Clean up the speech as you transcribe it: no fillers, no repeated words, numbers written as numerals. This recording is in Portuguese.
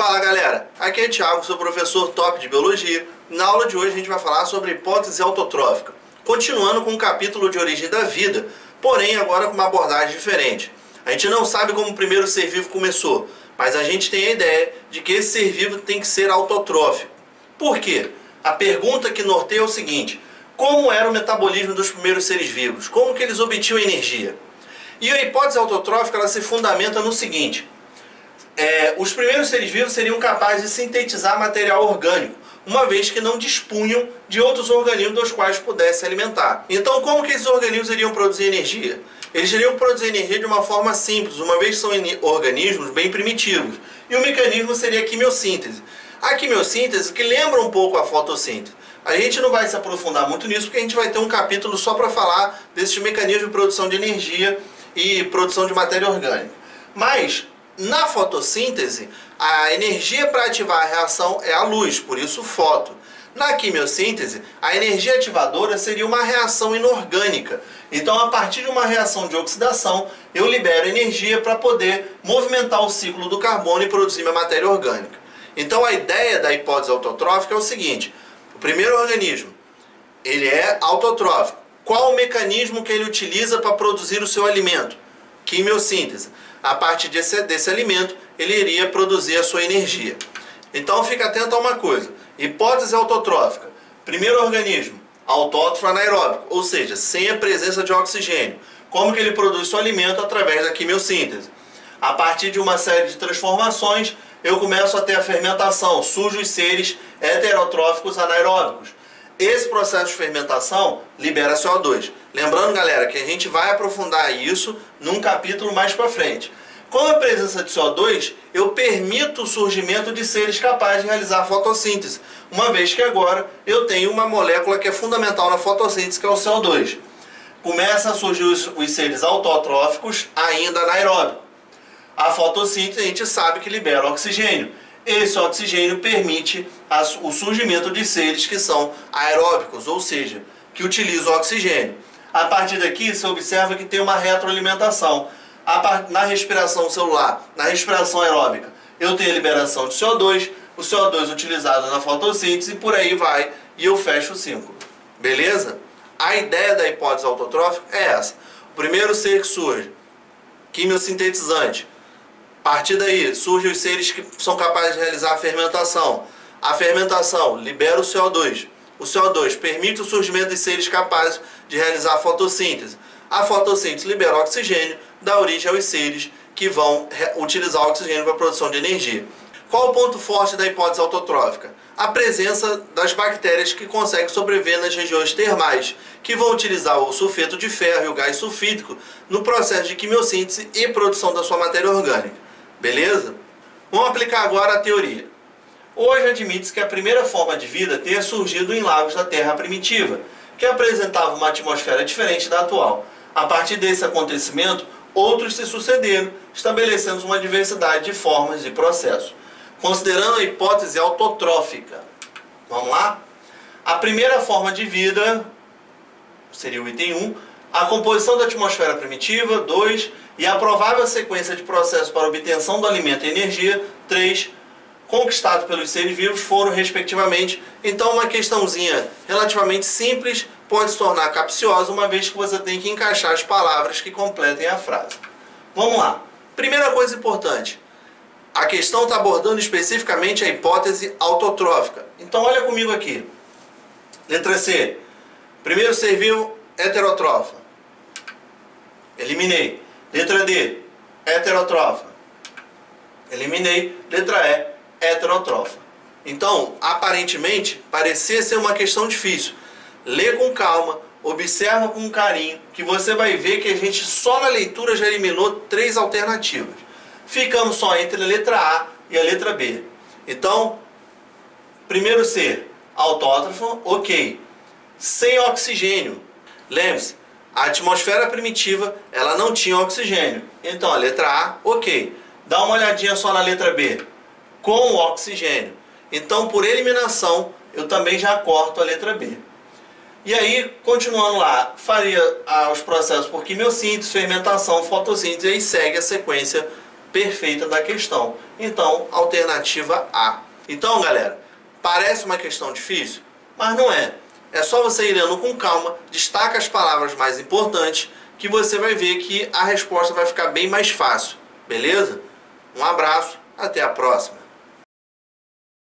Fala galera, aqui é Thiago, sou professor top de Biologia. Na aula de hoje a gente vai falar sobre hipótese autotrófica, continuando com o capítulo de origem da vida, porém agora com uma abordagem diferente. A gente não sabe como o primeiro ser vivo começou, mas a gente tem a ideia de que esse ser vivo tem que ser autotrófico. Por quê? A pergunta que norteia é o seguinte: como era o metabolismo dos primeiros seres vivos? Como que eles obtinham energia? E a hipótese autotrófica ela se fundamenta no seguinte: os primeiros seres vivos seriam capazes de sintetizar material orgânico, uma vez que não dispunham de outros organismos dos quais pudessem alimentar. Então, como que esses organismos iriam produzir energia? Eles iriam produzir energia de uma forma simples, uma vez que são organismos bem primitivos. E o mecanismo seria a quimiossíntese. A quimiossíntese que lembra um pouco a fotossíntese. A gente não vai se aprofundar muito nisso, porque a gente vai ter um capítulo só para falar desses mecanismos de produção de energia e produção de matéria orgânica. Mas na fotossíntese, a energia para ativar a reação é a luz, por isso foto. Na quimiossíntese, a energia ativadora seria uma reação inorgânica. Então, a partir de uma reação de oxidação, eu libero energia para poder movimentar o ciclo do carbono e produzir minha matéria orgânica. Então, a ideia da hipótese autotrófica é o seguinte: o primeiro organismo, ele é autotrófico. Qual o mecanismo que ele utiliza para produzir o seu alimento? Quimiossíntese. A partir desse alimento, ele iria produzir a sua energia. Então, fica atento a uma coisa: hipótese autotrófica. Primeiro organismo, autótrofo anaeróbico, ou seja, sem a presença de oxigênio. Como que ele produz seu alimento? Através da quimiossíntese. A partir de uma série de transformações, eu começo a ter a fermentação, surgem os seres heterotróficos anaeróbicos. Esse processo de fermentação libera CO2. Lembrando, galera, que a gente vai aprofundar isso num capítulo mais para frente. Com a presença de CO2, eu permito o surgimento de seres capazes de realizar fotossíntese, uma vez que agora eu tenho uma molécula que é fundamental na fotossíntese, que é o CO2. Começa a surgir os seres autotróficos ainda anaeróbicos. A fotossíntese a gente sabe que libera oxigênio. Esse oxigênio permite o surgimento de seres que são aeróbicos, ou seja, que utilizam oxigênio. A partir daqui, você observa que tem uma retroalimentação. Na respiração celular, na respiração aeróbica, eu tenho a liberação de CO2, o CO2 utilizado na fotossíntese, e por aí vai, e eu fecho o ciclo. Beleza? A ideia da hipótese autotrófica é essa. O primeiro ser que surge, quimiosintetizante. A partir daí, surgem os seres que são capazes de realizar a fermentação. A fermentação libera o CO2. O CO2 permite o surgimento de seres capazes de realizar a fotossíntese. A fotossíntese libera o oxigênio, dá origem aos seres que vão utilizar o oxigênio para a produção de energia. Qual o ponto forte da hipótese autotrófica? A presença das bactérias que conseguem sobreviver nas regiões termais, que vão utilizar o sulfeto de ferro e o gás sulfídrico no processo de quimiossíntese e produção da sua matéria orgânica. Beleza? Vamos aplicar agora a teoria. Hoje admite-se que a primeira forma de vida tenha surgido em lagos da Terra primitiva, que apresentava uma atmosfera diferente da atual. A partir desse acontecimento, outros se sucederam, estabelecendo uma diversidade de formas e processos. Considerando a hipótese autotrófica, vamos lá? A primeira forma de vida seria o item 1, a composição da atmosfera primitiva, 2, e a provável sequência de processos para obtenção do alimento e energia, 3, conquistados pelos seres vivos foram, respectivamente. Então, uma questãozinha relativamente simples pode se tornar capciosa, uma vez que você tem que encaixar as palavras que completem a frase. Vamos lá. Primeira coisa importante. A questão está abordando especificamente a hipótese autotrófica. Então, olha comigo aqui. Letra C. Primeiro ser vivo, heterotrófa. Eliminei. Letra D. Heterotrófa. Eliminei. Letra E. Heterotrófa. Então, aparentemente, parecia ser uma questão difícil. Lê com calma, observa com carinho, que você vai ver que a gente só na leitura já eliminou 3 alternativas. Ficamos só entre a letra A e a letra B. Então, primeiro ser, autótrofo, ok. Sem oxigênio. Lembre-se, a atmosfera primitiva, ela não tinha oxigênio. Então, a letra A, ok. Dá uma olhadinha só na letra B. Com oxigênio. Então, por eliminação, eu também já corto a letra B. E aí, continuando lá, faria os processos por quimiossíntese, fermentação, fotossíntese, e aí segue a sequência perfeita da questão. Então, alternativa A. Então, galera, parece uma questão difícil, mas não é. É só você ir lendo com calma, destaca as palavras mais importantes, que você vai ver que a resposta vai ficar bem mais fácil. Beleza? Um abraço, até a próxima.